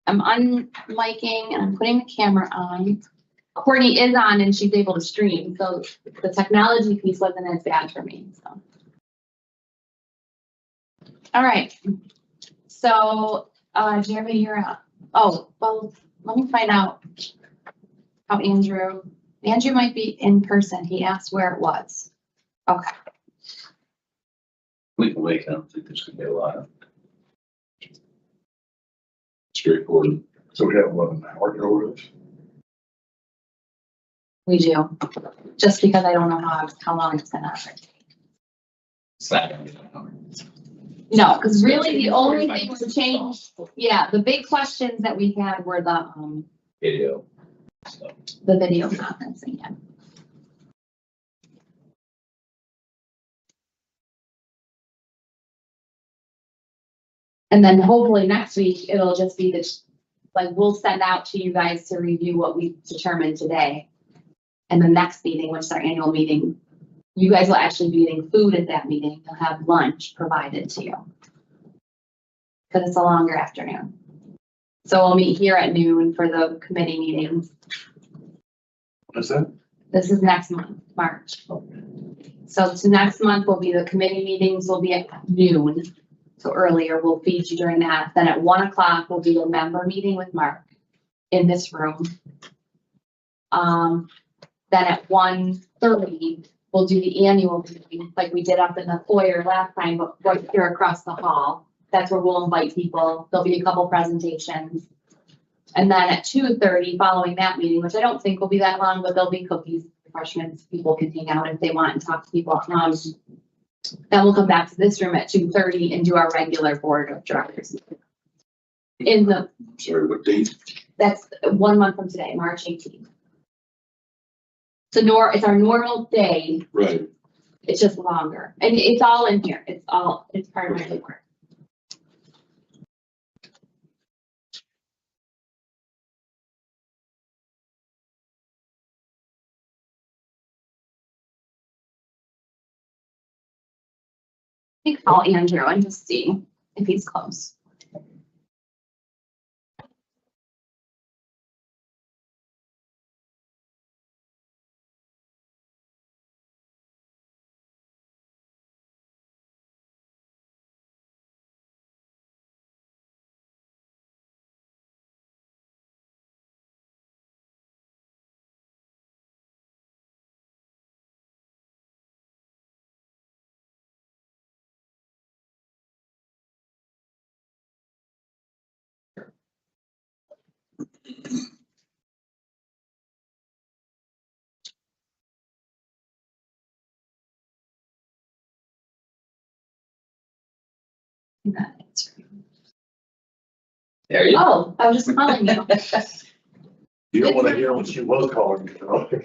I'm unmiking and I'm putting the camera on. Courtney is on and she's able to stream, so the technology piece wasn't as bad for me, so. All right, so, Jeremy, you're up. Oh, well, let me find out how Andrew might be in person. He asked where it was. Okay. We can wait. I don't think there's gonna be a lot of. Straightforward. So we have one hour to over this. We do, just because I don't know how long it's gonna take. It's not gonna be an hour. No, because really the only thing to change, yeah, the big questions that we had were the Video. So, the video conferencing, yeah. And then hopefully next week, it'll just be this, like, we'll send out to you guys to review what we determined today. And the next meeting, which is our annual meeting, you guys will actually be eating food at that meeting. You'll have lunch provided to you. Because it's a longer afternoon. So we'll meet here at noon for the committee meetings. What is that? This is next month, March. So next month will be the committee meetings will be at noon. So earlier, we'll feed you during that. Then at 1 o'clock, we'll do a member meeting with Mark in this room. Then at 1:30, we'll do the annual meeting like we did up in the foyer last time, but right here across the hall. That's where we'll invite people. There'll be a couple presentations. And then at 2:30, following that meeting, which I don't think will be that long, but there'll be cookies, refreshments, people can hang out if they want and talk to people. Then we'll come back to this room at 2:30 and do our regular board of directors. In the, Sorry, what date? that's 1 month from today, March 18th. So it's our normal day, Right. it's just longer. And it's all in here. It's part of my report. You can call Andrew and just see if he's close. there you go. Oh, I was just calling you. You don't want to hear what she was calling me.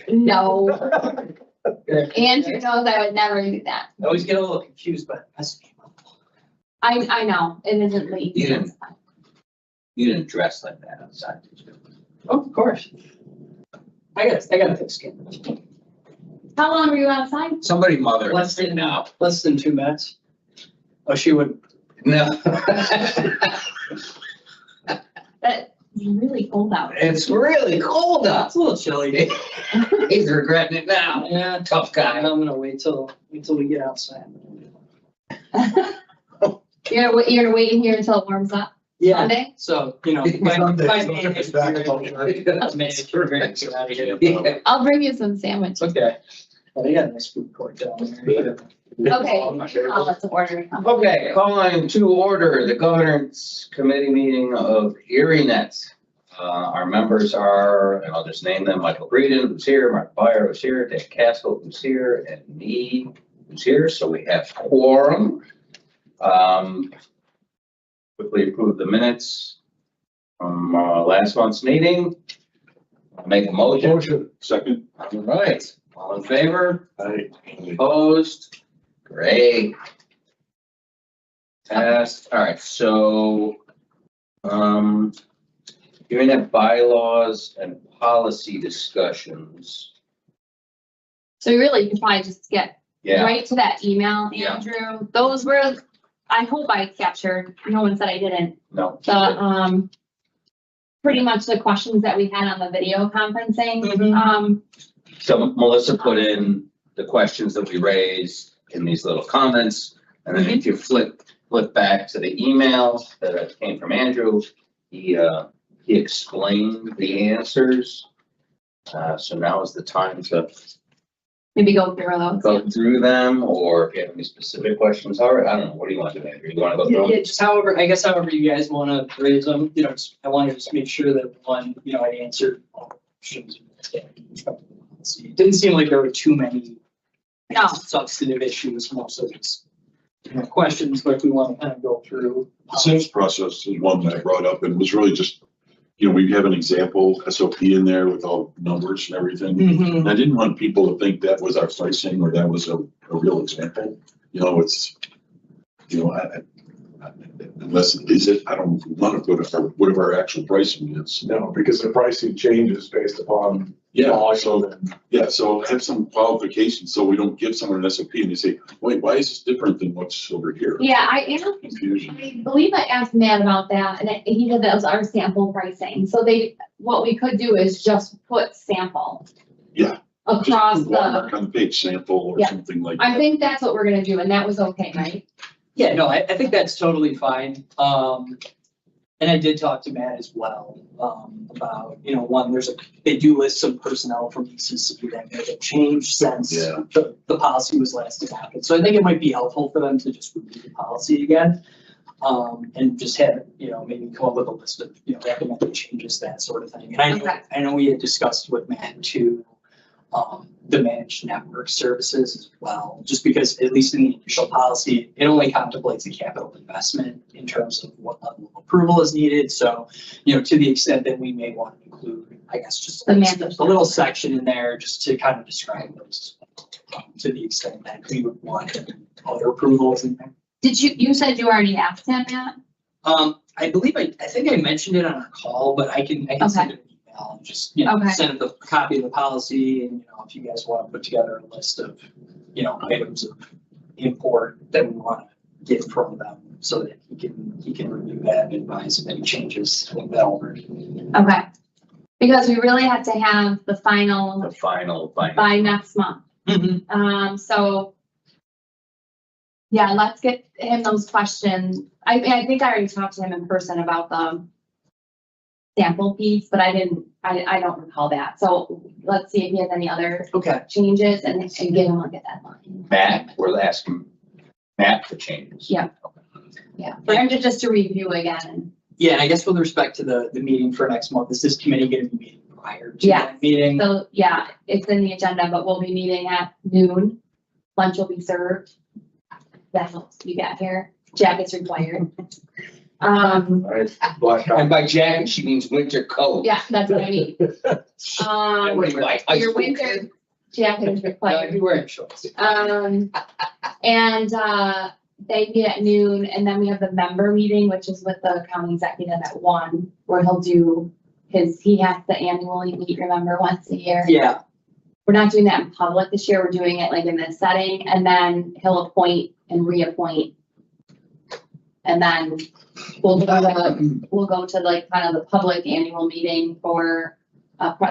No, Andrew knows I would never do that. I always get a little confused, but that's. I know, it isn't late. Yeah. You didn't dress like that outside, did you? Oh, of course. I got a thick skin. How long were you outside? Somebody mother Less right than now. Less than 2 minutes. Oh, she would. No. It's really cold out. It's really cold out. It's a little chilly. He's regretting it now. Yeah, Tough guy. I'm gonna wait till we get outside. You're gonna wait in here until it warms up Yeah, Sunday? so, you know. I'll bring you some sandwiches. Okay. Well, they got a nice food court down there. Okay, I'll let the order come. Okay, calling to order the governance committee meeting of ErieNet. Our members are, and I'll just name them, Michael Breeden, who's here, Mark Byer, who's here, Dave Castle, who's here, and me, who's here. So we have quorum. Quickly approve the minutes from last month's meeting. Make a motion. Motion, second. All right, all in favor? Aye. Opposed? Great. Passed. All right, so, hearing that bylaws and policy discussions. So really, you can probably just get Yeah, right to that email, Yeah. Andrew. Those were, I hope I captured, no one said I didn't. no. The, pretty much the questions that we had on the video conferencing. Mhm. So Melissa put in the questions that we raised in these little comments. And then if you flip back to the email that came from Andrew, he explained the answers. So now is the time to Maybe go through those. go through them, or if you have any specific questions, all right, I don't know, what do you want to do, Andrew? You want to go through Yeah, them? just however, I guess however you guys want to raise them, you know, I want to just make sure that one, you know, I answered all the questions. It didn't seem like there were too many No. substantive issues, most of it's, you know, questions, but if we want to kind of go through. The sales process is one that I brought up and was really just, you know, we have an example SOP in there with all numbers and everything. Mhm. And I didn't want people to think that was our pricing or that was a real example. You know, it's, you know, unless it is it, I don't want to put whatever our actual pricing is. No, because the pricing changes based upon. Yeah, so have some qualifications, so we don't give someone an SOP and they say, wait, why is this different than what's over here? Yeah, I Confusion. believe I asked Matt about that, and he said that was our sample pricing. So what we could do is just put sample. Yeah. Across Just the, watermark on the page sample or Yeah. something like I that. think that's what we're gonna do, and that was okay, right? Yeah, no, I think that's totally fine. And I did talk to Matt as well, about, you know, one, they do list some personnel from ECC that may have changed since Yeah. the policy was last adopted. So I think it might be helpful for them to just review the policy again. And just have, you know, maybe come up with a list of, you know, recommended changes, that sort of thing. And Okay. I know we had discussed with Matt too, the managed network services as well, just because at least in the initial policy, it only contemplates a capital investment in terms of what level of approval is needed. So, you know, to the extent that we may want to include, I guess, just The managed a little section in there just to kind of describe those, to the extent that we would want other approvals in there. You said you already asked him that? I believe I think I mentioned it on our call, but I can send it an email and just, you know, Okay. send the copy of the policy, and, you know, if you guys want to put together a list of, you know, items of import that we want to get from them so that he can review that and advise of any changes over. Okay. Because we really have to have the final The final. by next month. So. Yeah, let's get him those questions. I think I already talked to him in person about the sample piece, but I don't recall that. So let's see if he has any other Okay. changes and give him like a deadline. Matt, we're asking Matt for changes. Yeah. Yeah, and just to review again. Yeah, and I guess with respect to the meeting for next month, is this committee going to be meeting prior to Yeah. that meeting? So, yeah, it's in the agenda, but we'll be meeting at noon. Lunch will be served. That helps you get here. Jacket's required. Black And by jacket, she means winter coat. Yeah, that's what I mean. What do you like? Your winter jacket is No, I'd required. be wearing shorts. And, they meet at noon, and then we have the member meeting, which is with the county executive at 1, where he'll do he has to annually meet, remember, once a year. Yeah. We're not doing that in public this year, we're doing it like in this setting, and then he'll appoint and reappoint. And then we'll go to like kind of the public annual meeting for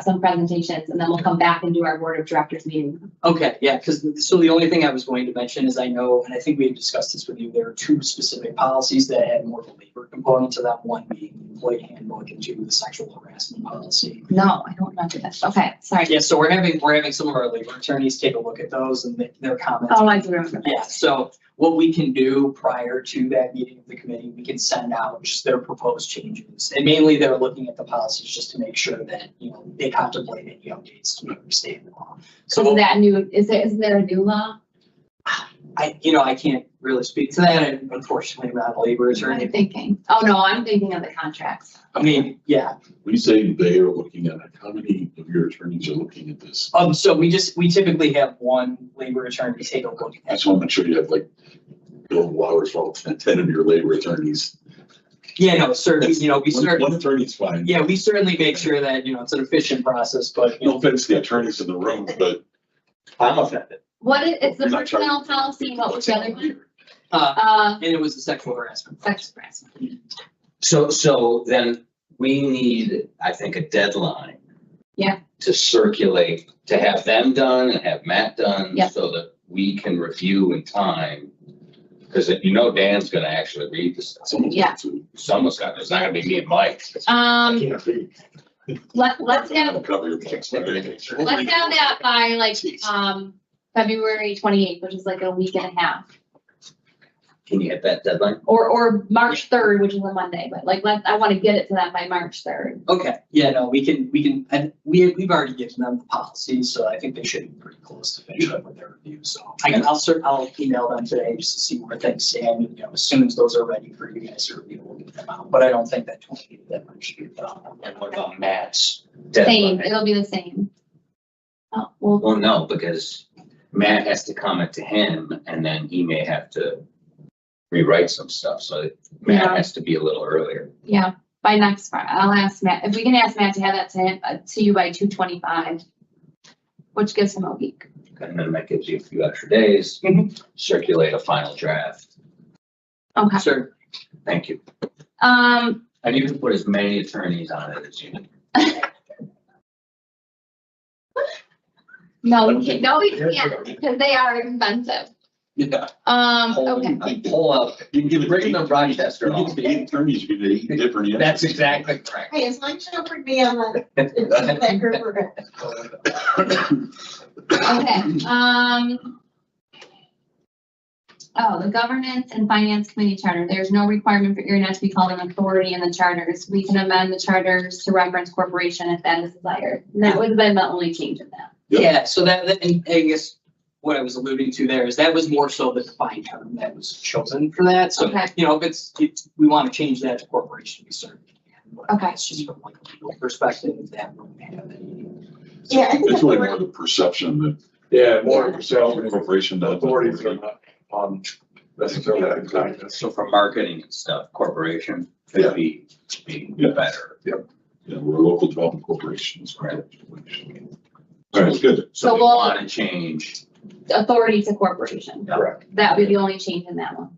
some presentations, and then we'll come back and do our board of directors meeting. Okay, yeah, so the only thing I was going to mention is I know, and I think we had discussed this with you, there are 2 specific policies that had more of a labor component to them, one being the employee handbook and 2, the sexual harassment policy. No, I don't remember this. Okay, sorry. Yeah, so we're having some of our labor attorneys take a look at those and their comments. Oh, I do remember. Yeah, so what we can do prior to that meeting of the committee, we can send out just their proposed changes. And mainly they're looking at the policies just to make sure that, you know, they contemplate any updates to the state law. So that new, is there a new law? I can't really speak to that. And unfortunately, I'm not a labor attorney. I'm thinking, oh no, I'm thinking of the contracts. I mean, yeah. When you say they are looking at it, how many of your attorneys are looking at this? So we typically have one labor attorney take a look I at. just want to make sure you have like billable hours for all 10 of your labor attorneys. Yeah, no, certainly, you know, One attorney's fine. yeah, we certainly make sure that, you know, it's an efficient process, but, you No know, offense to the attorneys in the room, but. I'm offended. It's the You're not personnel policy, what was the other one? and it was the sexual harassment. Sex harassment. So then we need, I think, a deadline. Yeah. To circulate, to have them done and have Matt done. Yeah. So that we can review in time. Because you know Dan's gonna actually read the stuff. Yeah. Someone's got, it's not gonna be me and Mike. Can't be. let's have, Cover your kicks. let's have that by like, February 28th, which is like a week and a half. Can you hit that deadline? Or March 3rd, which is a Monday, but like, I want to get it to them by March 3rd. Okay, yeah, no, we can, and we've already given them the policy, so I think they should be pretty close to finish up with their review, so. I'll email them today just to see where things stand, and, you know, as soon as those are ready for you guys to review, we'll get them out, but I don't think that 28th deadline should be done. And what about Matt's Same, deadline? it'll be the same. Oh, well, Well, no, because Matt has to comment to him and then he may have to rewrite some stuff, so Matt Yeah. has to be a little earlier. yeah, by next Friday, I'll ask Matt, if we can ask Matt to have that to him, to you by 2/25, which gives him a week. And then that gives you a few extra days, circulate a final draft. Okay, Sure. Thank you. um, And you can put as many attorneys on it as you need. no, we can't, because they are expensive. Yeah. Okay, Pull up, You can give it. bring them Rochester You on. give it to 8 attorneys, you get 8 different answers. That's exactly correct. Hey, is Mike Shepherd be on that group or? okay, oh, the governance and finance committee charter, there's no requirement for ErieNet to be called an authority in the charters. We can amend the charters to reference corporation if that is desired. And that would have been the only change in that. Yep. Yeah, so that, and I guess what I was alluding to there is that was more so the defined term that was chosen for that, so, Okay. you know, if we want to change that to corporation, we certainly can. But Okay. It's just from like a legal perspective, that wouldn't have any. Yeah, I think It's that's really what more the perception that Yeah, more of yourself, the corporation does. authorities are not on necessarily that exactly. So for marketing and stuff, corporation Yeah. could be Yeah. better. Yeah, we're a local development corporation. That's correct. All right, good. So So we we'll- want to change. Authority to corporation. Correct. That would be the only change in that one.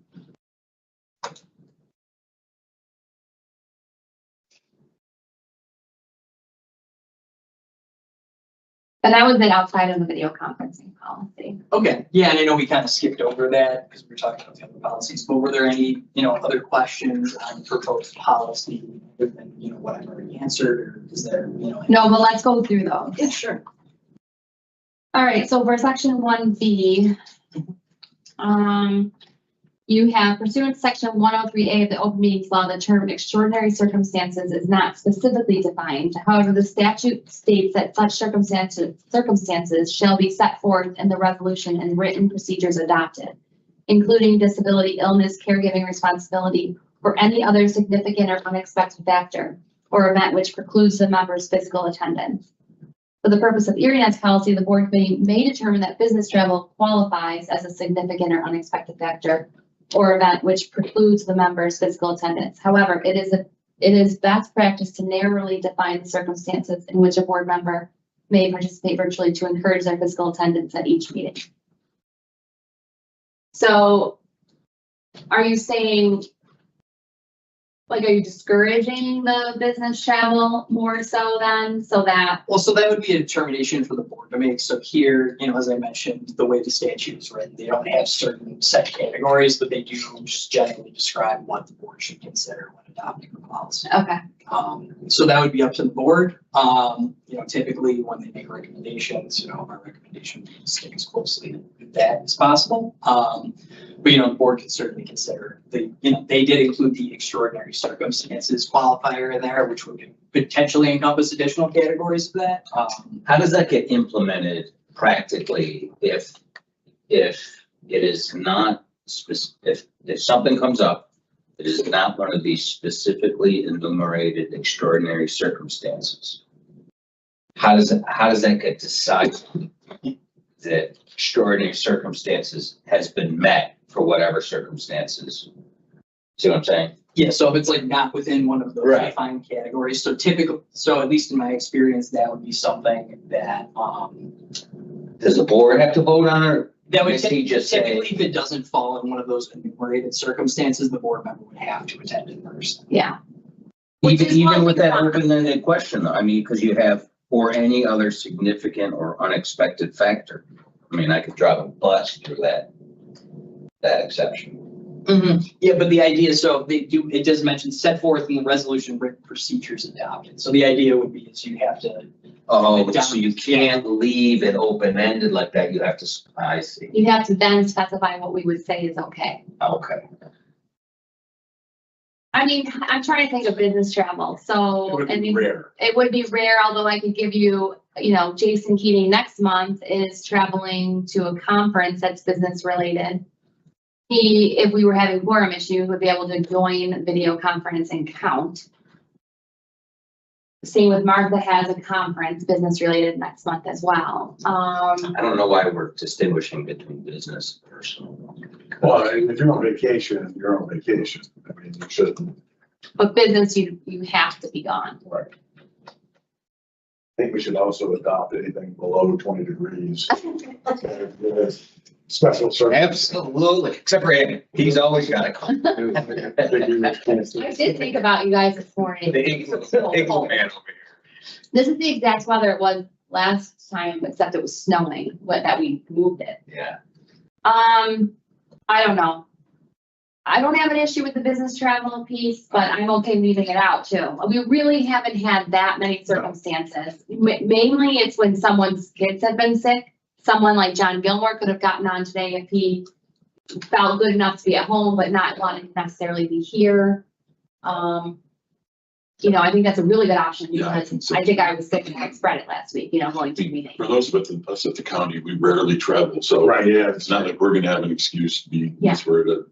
But that was it outside of the video conferencing policy. Okay, yeah, and I know we kind of skipped over that because we were talking about the other policies, but were there any, you know, other questions on proposed policy other than, you know, what I've already answered, or is there, you know? No, but let's go through those. Yeah, sure. All right, so for section 1B, you have pursuant to section 103A of the open meetings law, the term extraordinary circumstances is not specifically defined. However, the statute states that such circumstances shall be set forth in the resolution and written procedures adopted, including disability, illness, caregiving responsibility, or any other significant or unexpected factor or event which precludes the member's physical attendance. For the purpose of ErieNet's policy, the board committee may determine that business travel qualifies as a significant or unexpected factor or event which precludes the member's physical attendance. However, it is best practice to narrowly define the circumstances in which a board member may participate virtually to encourage their physical attendance at each meeting. So are you saying, like, are you discouraging the business travel more so then, so that, Well, so that would be a determination for the board to make. So here, you know, as I mentioned, the way the statute is written, they don't have certain set categories, but they do just generally describe what the board should consider when adopting the policy. okay, So that would be up to the board. You know, typically when they make recommendations, you know, our recommendation would be to stick as closely with that as possible. But, you know, the board could certainly consider you know, they did include the extraordinary circumstances qualifier in there, which would potentially encompass additional categories of that. How does that get implemented practically if it is not if something comes up, it is not one of these specifically enumerated extraordinary circumstances? How does that get decided that extraordinary circumstances has been met for whatever circumstances? See what I'm saying? Yeah, so if it's like not within one of those Right. defined categories, so at least in my experience, that would be something that, Does the board have to vote on it? that would Does he just say- typically, if it doesn't fall in one of those enumerated circumstances, the board member would have to attend in person. yeah. Which is what Even with we that want. open-ended question, though, I mean, because you have, or any other significant or unexpected factor. I mean, I could drive a bus through that exception. Yeah, but the idea, so it does mention set forth in the resolution written procedures adopted. So the idea would be is you have to, Oh, so you can't leave it open-ended like that, you have to, I see, You'd have to then specify what we would say is okay. okay. I mean, I'm trying to think of business travel, It so, would I be mean, rare. it would be rare, although I could give you, Jason Keating next month is traveling to a conference that's business related. He, if we were having quorum issues, would be able to join video conference and count. Same with Martha has a conference, business related next month as well. I don't know why we're distinguishing between business and personal. Well, if you're on vacation, you're on vacation. I mean, you shouldn't, But business, you have to be gone. right. I think we should also adopt anything below 20 degrees. Special circumstances. Absolutely, except for him, he's always got to come. I did think about you guys this morning. The Eagle man over here. This is the exact weather it was last time, except it was snowing, that we moved it. Yeah. I don't know. I don't have an issue with the business travel piece, but I'm okay leaving it out too. We really haven't had that many circumstances. Mainly it's when someone's kids have been sick. Someone like John Gilmore could have gotten on today if he felt good enough to be at home, but not wanting to necessarily be here. I think that's a really good option Yeah, because I think I was sick and I spread it last week, going to meetings. For those of us at the county, we rarely travel, so. Right, yeah. It's not like we're gonna have an excuse to be, Yeah. where to.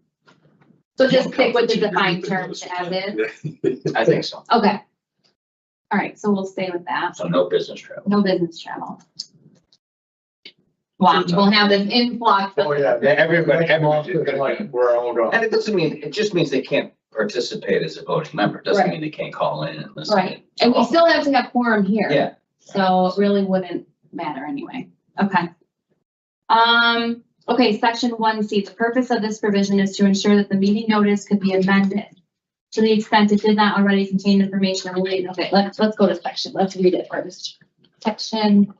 So just stick with the defined terms as is. I think so. Okay. All right, so we'll stay with that. So no business travel. No business travel. Wow, we'll have this influx Oh, of, yeah. Everybody- Like, we're all going. And it just means they can't participate as a voting member. It doesn't Right. mean they can't call in and listen. right, and we still have to have quorum here. Yeah. So it really wouldn't matter anyway. Okay. Okay, section 1C, the purpose of this provision is to ensure that the meeting notice could be amended to the extent it did not already contain information related. Okay, let's go to section, let's read it first. Section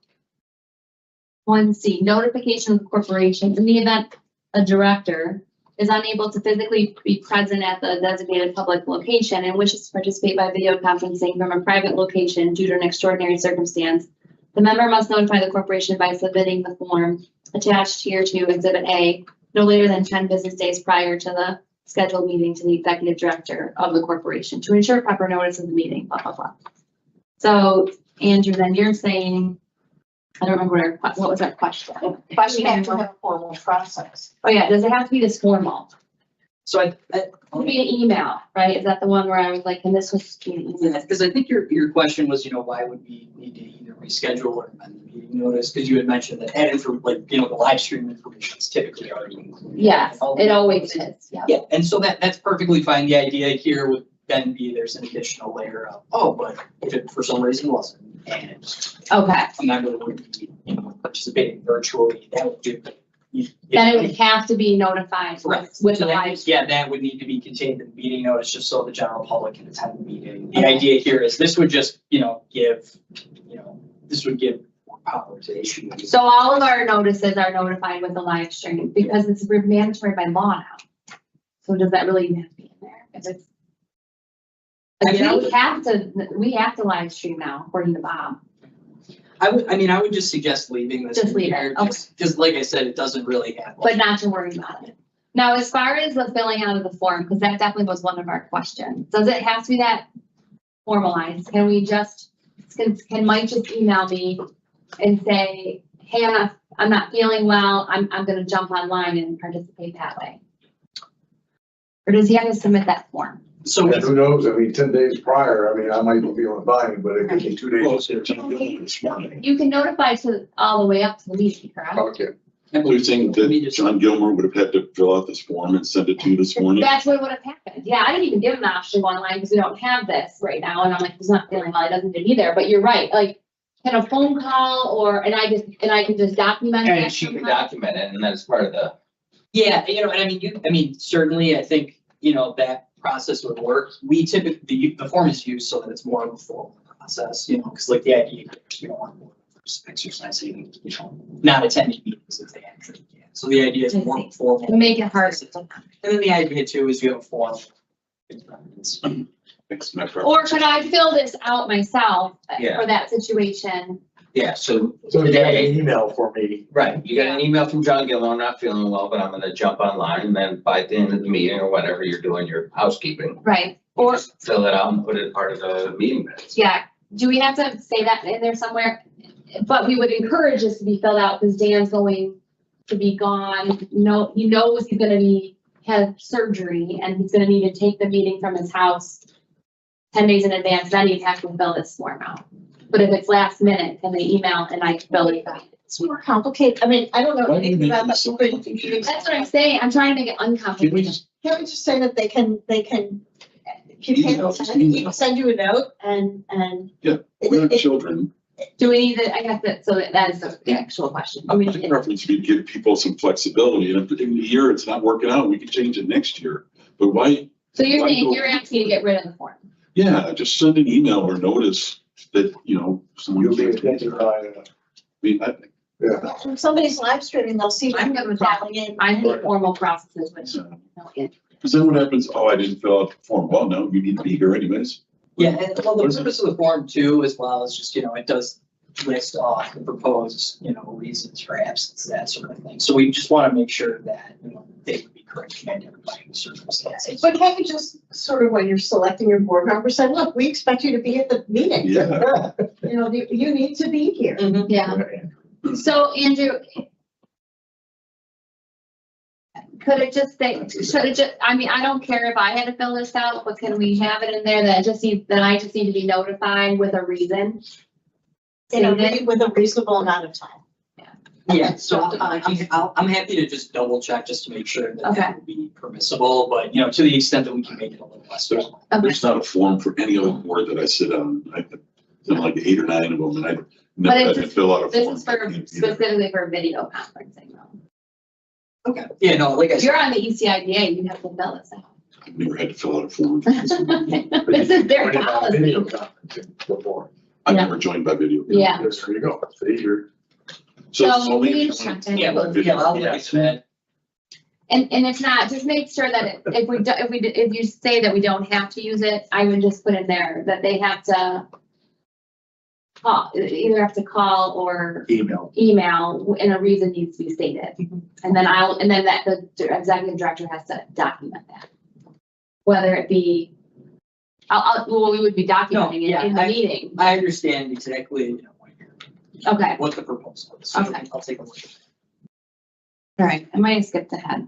1C, notification of the corporation in the event a director is unable to physically be present at the designated public location and wishes to participate by video conferencing from a private location due to an extraordinary circumstance. The member must notify the corporation by submitting the form attached here to Exhibit A no later than 10 business days prior to the scheduled meeting to the executive director of the corporation to ensure proper notice of the meeting, blah, blah, blah. So Andrew, then you're saying, I don't remember what was our question? We have to have a formal process. Oh yeah, does it have to be this formal? so It could be an email, right? Is that the one where I was like, and this was be an email? because I think your question was, why would we need to either reschedule or amend the meeting notice? Because you had mentioned that the live stream information is typically already included. Yes, it always is, yeah. Yeah, and so that's perfectly fine. The idea here would then be there's an additional layer of, but if it for some reason wasn't, and Okay, a member would be, participating virtually, that would do. then it would have to be notified Right. with So the live. yeah, that would need to be contained in the meeting notice, just so the general public can attend the meeting. The idea here is this would just, this would give more power to issue. So all of our notices are notified with the live stream because it's mandatory by law now. So does that really even have to be in there? If it's. We have to live stream now, according to Bob. I would just suggest leaving this. Just in leave it, here, okay. Because like I said, it doesn't really have. But not to worry about it. Now, as far as the filling out of the form, because that definitely was one of our questions, does it have to be that formalized? Can we just, can Mike just email me and say, hey, I'm not feeling well, I'm gonna jump online and participate that way? Or does he have to submit that form? So And who knows, I mean, 10 days prior, I mean, I might be feeling fine, but it could be 2 days. This morning. You can notify to all the way up to the meeting, correct? Okay. So you're saying that John Gilmore would have had to fill out this form and send it to you this morning? That's what would have happened. Yeah, I didn't even give him the option to go online because we don't have this right now. And I'm like, he's not feeling well, he doesn't do it either. But you're right, like, can a phone call and I can just document And that she can somehow? document it, and that's part of the, yeah, and I mean, certainly, I think, that process would work, we typically, the form is used so that it's more of a formal process, you know, because like the idea, you don't want board members exercising, you know, not attending meetings if they actually can. So the idea is more formal. Make it hard. And then the idea too is you have a form. It's my preference. Or could I fill this out myself Yeah. for that situation? Yeah, so So you got an today, email for me. right, you got an email from John Gillo, I'm not feeling well, but I'm gonna jump online, and then by the end of the meeting or whatever you're doing your housekeeping, Right, you or, just fill it out and put it part of the meeting minutes. yeah, do we have to say that in there somewhere? But we would encourage this to be filled out because Dan's going to be gone. No, he knows he's gonna have surgery and he's gonna need to take the meeting from his house 10 days in advance, then he'd have to fill this form out. But if it's last minute, can they email and I can fill it out? It's more complicated. I mean, I don't know Why do you anything make about this so that. complicated? That's what I'm saying, I'm trying to make it Can we uncomplicated. just, Can't we just say that they can, if you Email, can't, just attend, he email. can send you a note and. Yeah, it- we're not it- children. Do we need to, I guess that, so that is the actual question. Do I we think need to- preference would be to give people some flexibility, and if in the year it's not working out, we can change it next year. But why, So you're why saying go- you're asking to get rid of the form? yeah, just send an email or notice that, you know, someone. You'll be can't- attended by, I mean, yeah. When somebody's live streaming, they'll see. I'm good with that. calling in. I hate formal processes, which. because then what happens, oh, I didn't fill out the form, well, no, you need to be here anyways. Yeah, and well, the purpose of the form too, as well, is just, you know, it does list off the proposed, you know, reasons for absence, that sort of thing. So we just want to make sure that, you know, they would be correct and identifying the circumstances. But can't you just sort of, when you're selecting your board member, say, look, we expect you to be at the meeting. Yeah. You know, you need to be here. Yeah, so Andrew. Could it just say, should it just, I mean, I don't care if I had to fill this out, but can we have it in there that I just need to be notified with a reason? With a reasonable amount of time. Yeah, so I'm happy to just double check just to make sure that Okay. that would be permissible, but, you know, to the extent that we can make it a little less. formal. Okay, There's not a form for any other board that I sit on. I've done like 8 or 9 of them, and I But never it's had to just- fill out a this form. is for specifically for video conferencing though. Okay, yeah, no, like I If said, you're on the ECIDA, you have to fill this out. I've never had to fill out a form. This is their Video policy. conferencing before. I've Yeah. never joined by video. Yeah. Yes, there you go. See, you're. So So it's only. we checked it. yeah, but, yeah, I'll look into that. And if not, just make sure that if you say that we don't have to use it, I would just put in there that they have to call, either have to call or email, and a reason needs to be stated. And then that the executive director has to document that. Whether it be, well, we would be documenting it yeah, in the meeting. I understand exactly, you know, Okay, what the proposal is. So Okay. I'll take a look. all right, I might have skipped ahead.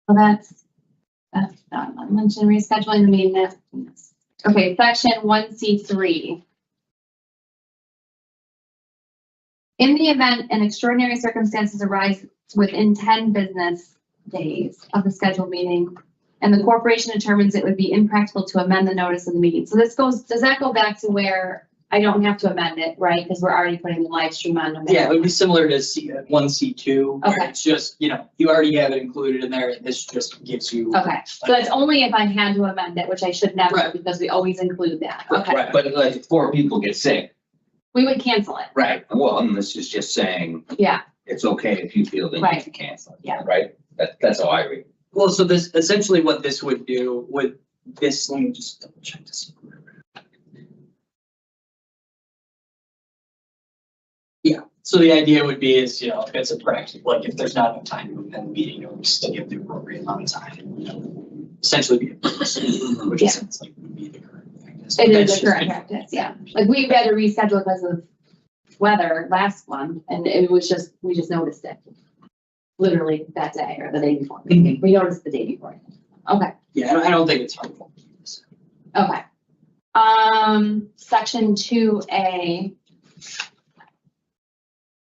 Well, that's done. I mentioned rescheduling the meeting. Yes. Okay, section 1C3. In the event an extraordinary circumstances arise within 10 business days of the scheduled meeting, and the corporation determines it would be impractical to amend the notice of the meeting. So does that go back to where I don't have to amend it, right? Because we're already putting the live stream on. Yeah, it would be similar to C1, C2. where Okay. It's just, you know, you already have it included in there. This just gives you. Okay, so that's only if I had to amend it, which I should never, Right. because we always include that. Okay, Right. But like, if 4 people get sick, we would cancel it. right, well, and this is just saying, Yeah, it's okay if you feel the need Right. to cancel it. Yeah. Right, that's how I read it. Well, so this, essentially what this would do with this, let me just double check to see. Yeah, so the idea would be is, you know, if it's a practice, like if there's not enough time to attend the meeting, you know, we still give the appropriate amount of time, and, you know, essentially be, which Yeah. sounds like would be the current practice. it But is that's the current just- practice, yeah. Like we had to reschedule because of weather last one, and it was just, we just noticed it. Literally that day or the day before. Mhm. We noticed the day before. Okay, Yeah, I don't think it's harmful. okay. Section 2A.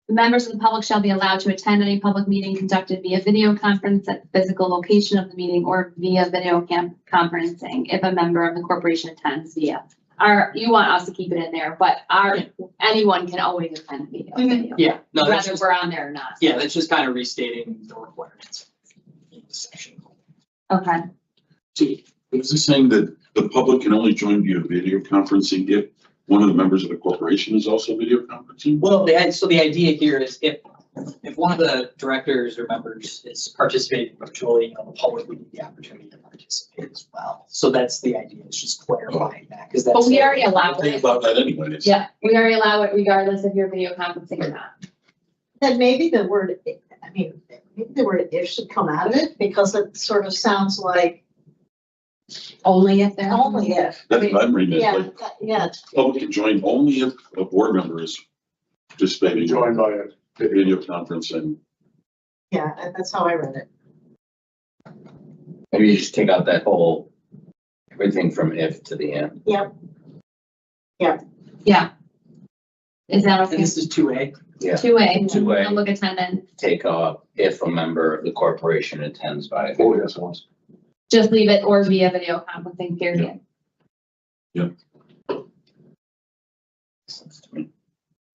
The members of the public shall be allowed to attend any public meeting conducted via video conference at the physical location of the meeting or via video conferencing if a member of the corporation attends via you want us to keep it in there, but anyone can always attend video. Yeah, no, that's Whether just, we're on there or not. yeah, that's just kind of restating the requirements in the section. Okay, So is this saying that the public can only join via video conferencing if one of the members of the corporation is also video conferencing? Well, so the idea here is if one of the directors or members is participating virtually, you know, the public would need the opportunity to participate as well. So that's the idea, it's just clarifying that, because that's. but we already allow I'll think it. about that anyways. Yeah, we already allow it regardless if you're video conferencing or not. Then maybe the word, I mean, maybe the word if should come out of it, because it sort of sounds like Only if they're. only if. That's what I'm reading, it's Yeah, like, yeah, public can join only if a board member is participating Joined in by a video conferencing. yeah, that's how I read it. Maybe you just take out that whole, everything from if to the end. Yeah. Is that And okay? this is 2A. Yeah. 2A. 2A. Public attendance, Take off if a member of the corporation attends by. Oh, yes, once. just leave it or via video conferencing, period.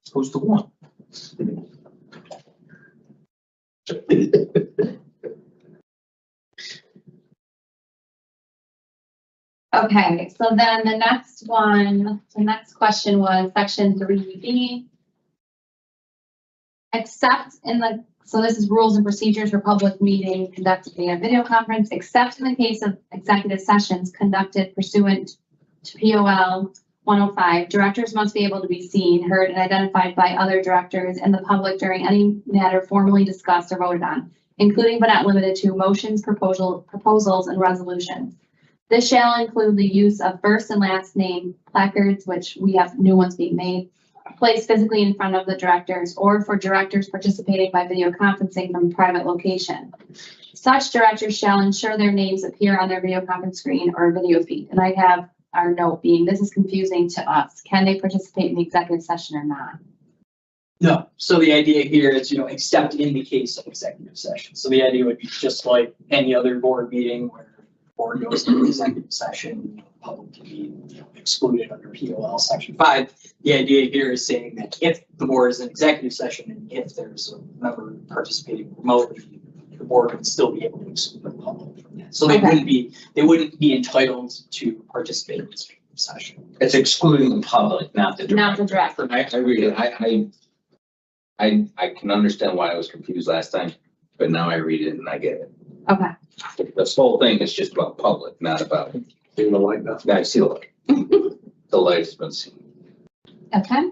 Opposed to one. Okay, so then the next question was section 3B. So this is rules and procedures for public meeting conducted via video conference, except in the case of executive sessions conducted pursuant to POL 105. Directors must be able to be seen, heard, and identified by other directors and the public during any matter formally discussed or voted on, including but not limited to motions, proposals, and resolutions. This shall include the use of first and last name placards, which we have new ones being made, placed physically in front of the directors or for directors participating by video conferencing from a private location. Such directors shall ensure their names appear on their video conference screen or video feed. And I have our note being, this is confusing to us. Can they participate in the executive session or not? No, so the idea here is, you know, except in the case of executive session. So the idea would be just like any other board meeting where the board goes into executive session, you know, the public can be, you know, excluded under POL section 5. The idea here is saying that if the board is in executive session and if there's a member participating remotely, the board would still be able to exclude the public from that. So they Okay. wouldn't be entitled to participate in this session. It's excluding the public, not the Not the director. director. I read it, I can understand why I was confused last time, but now I read it and I get it. Okay. This whole thing is just about public, not about, Even like that. I see the light's been seen. Okay.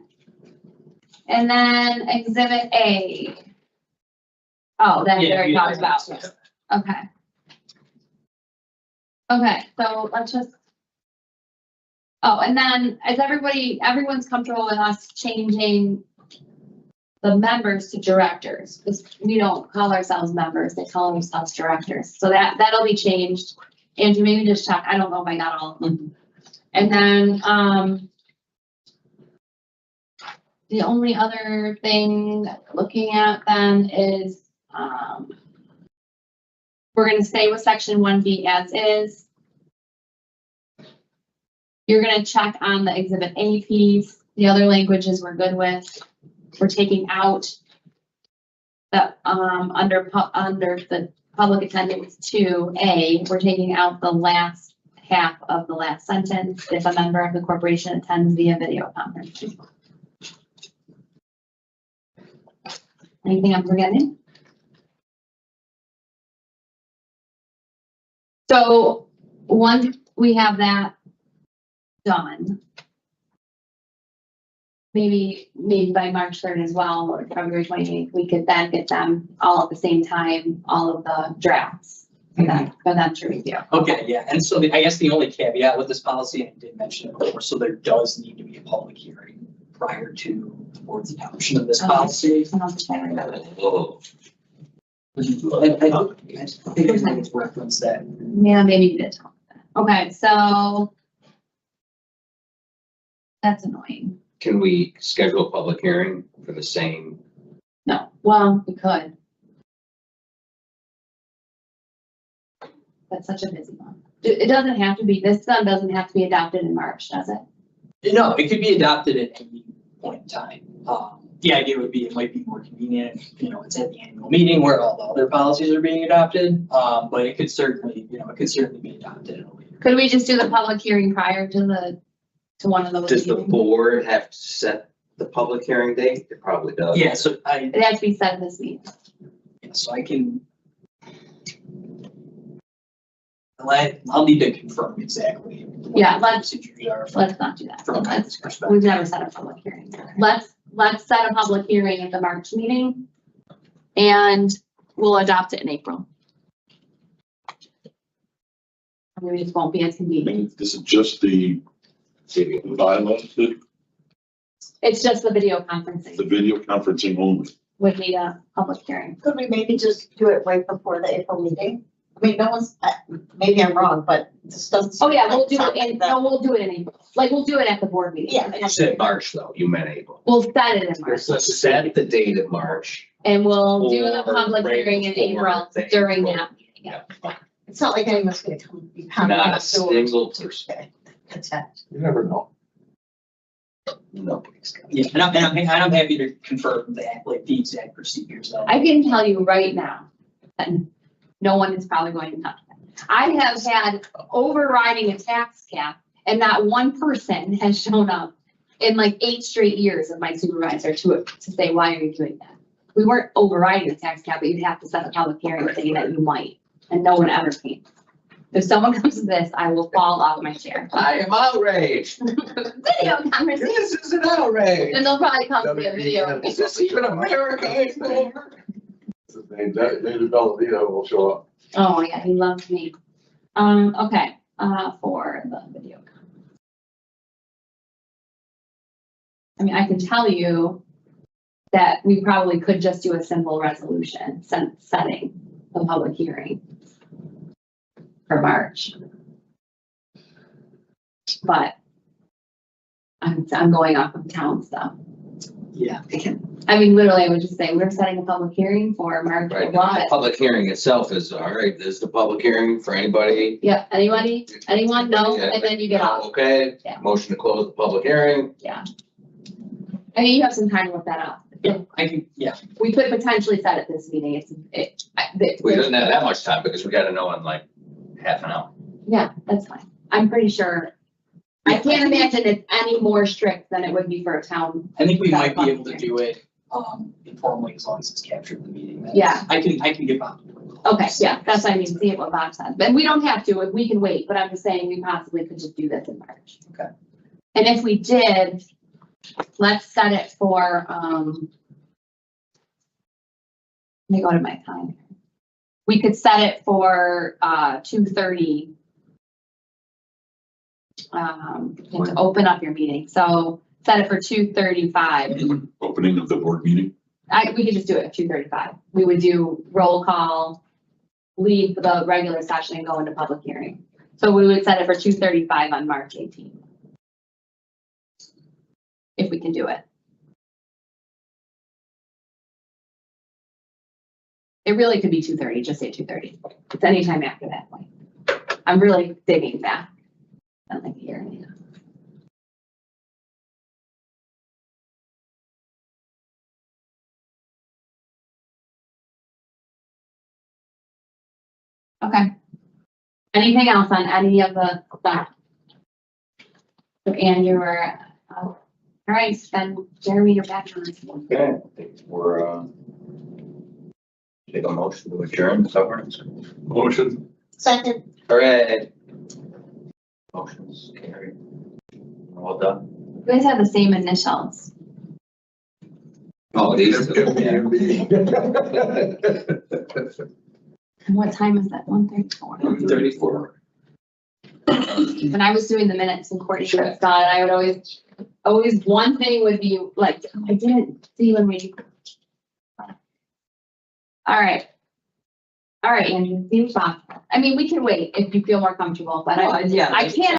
And then exhibit A. Oh, that we already talked about. Okay. Okay, so let's just. Oh, and then is everyone's comfortable with us changing the members to directors? Because we don't call ourselves members, they call themselves directors. So that'll be changed. Andrew, maybe just check. I don't know if I got all of them. And then, the only other thing looking at then is, we're gonna stay with section 1B as is. You're gonna check on the exhibit A piece. The other languages we're good with. We're taking out the, under the public attendance 2A, we're taking out the last half of the last sentence, if a member of the corporation attends via video conference. Anything I'm forgetting? So once we have that done, maybe by March 3rd as well, or February 28th, we could then get them all at the same time, all of the drafts for them to review. Okay, yeah, and so I guess the only caveat with this policy, and I did mention it before, so there does need to be a public hearing prior to the board's adoption of this policy. I don't think I remember. Oh, I think it's referenced that. Yeah, maybe you did talk about that. Okay, so that's annoying. can we schedule a public hearing for the same? No, well, we could. That's such a busy one. It doesn't have to be, this one doesn't have to be adopted in March, does it? No, it could be adopted at any point in time. The idea would be it might be more convenient if, it's at the annual meeting where all the other policies are being adopted. But it could certainly be adopted at a later. Could we just do the public hearing prior to one of those? Does the meetings? board have to set the public hearing date? It probably does. Yeah, so It has to be set this week. I can. I'll need to confirm exactly. what Yeah, the let's- procedures are from- Let's not do that. From a Let's, perspective. we've never set a public hearing. Let's set a public hearing at the March meeting. And we'll adopt it in April. Maybe it just won't be as I convenient. mean, this is just the bylaws, the It's just the video conferencing video conferencing only. would need a public hearing. Could we maybe just do it right before the April meeting? I mean, no one's, maybe I'm wrong, but this doesn't. Oh, yeah, we'll do it something in, that- no, we'll do it in April. Like, we'll do it at the board meeting. Yeah. You said March though, you meant April. We'll set it in March Let's set the date of March. and we'll do the Or public right hearing in before April the during April. that meeting. Yeah. It's not like anyone's gonna come be pounding Not a out single doors. person. Attend. You never know. Nobody's got. Yeah, and I'm happy to confirm that, like the exact procedures. I can tell you right now that no one is probably going to touch that. I have had overriding a tax cap and not one person has shown up in like 8 straight years of my supervisor to say, why are you doing that? We weren't overriding the tax cap, but you'd have to set a public hearing saying that you might, and no one ever came. If someone comes to this, I will fall off my chair. I am outraged. Video conversation, This is an outrage. and they'll probably come to the video. Is this even America anymore? What's his name? David Belladito will show up. Oh, yeah, he loves me. Okay, for the video. I mean, I can tell you that we probably could just do a simple resolution setting the public hearing for March. But I'm going off of town stuff. Yeah. I mean, literally, I would just say, we're setting a public hearing for March Right, what? the public hearing itself is, all right, this is the public hearing for anybody. Yeah, anybody, anyone, no, and then you get off. Okay, Yeah. motion to close the public hearing. I mean, you have some time to look that up. We could potentially set it this meeting, We didn't have that much time because we gotta know in like half an hour. Yeah, that's fine. I'm pretty sure. I can't imagine it's any more strict than it would be for a town. I think we might be able to do it informally as long as it's captured in the meeting. That's- Yeah. I can get Bob. Okay, yeah, that's what I mean, see what Bob said. But we don't have to, if we can wait, but I'm just saying we possibly could just do this in March. Okay. And if we did, let's set it for, let me go to my time. We could set it for 2:30. You have to open up your meeting, so set it for 2:35. Opening of the board meeting. We could just do it at 2:35. We would do roll call, leave the regular session and go into public hearing. So we would set it for 2:35 on March 18th. If we can do it. It really could be 2:30, just say 2:30. It's anytime after that point. I'm really digging back. Not like a year and a half. Okay. Anything else on any of the stuff? So Ann, you were, all right, then Jeremy, you're back on. Okay, I think we're, take a motion to adjourn the governance. Motion. Second, Hooray. Motion's carried. All done. You guys have the same initials. Oh, these two, yeah. And what time is that? 1:34. 34. When I was doing the minutes and Courtney was gone, I would always one thing would be like, I didn't see when we. All right. All right, Andrew, seems possible. I mean, we can wait if you feel more comfortable, but I can't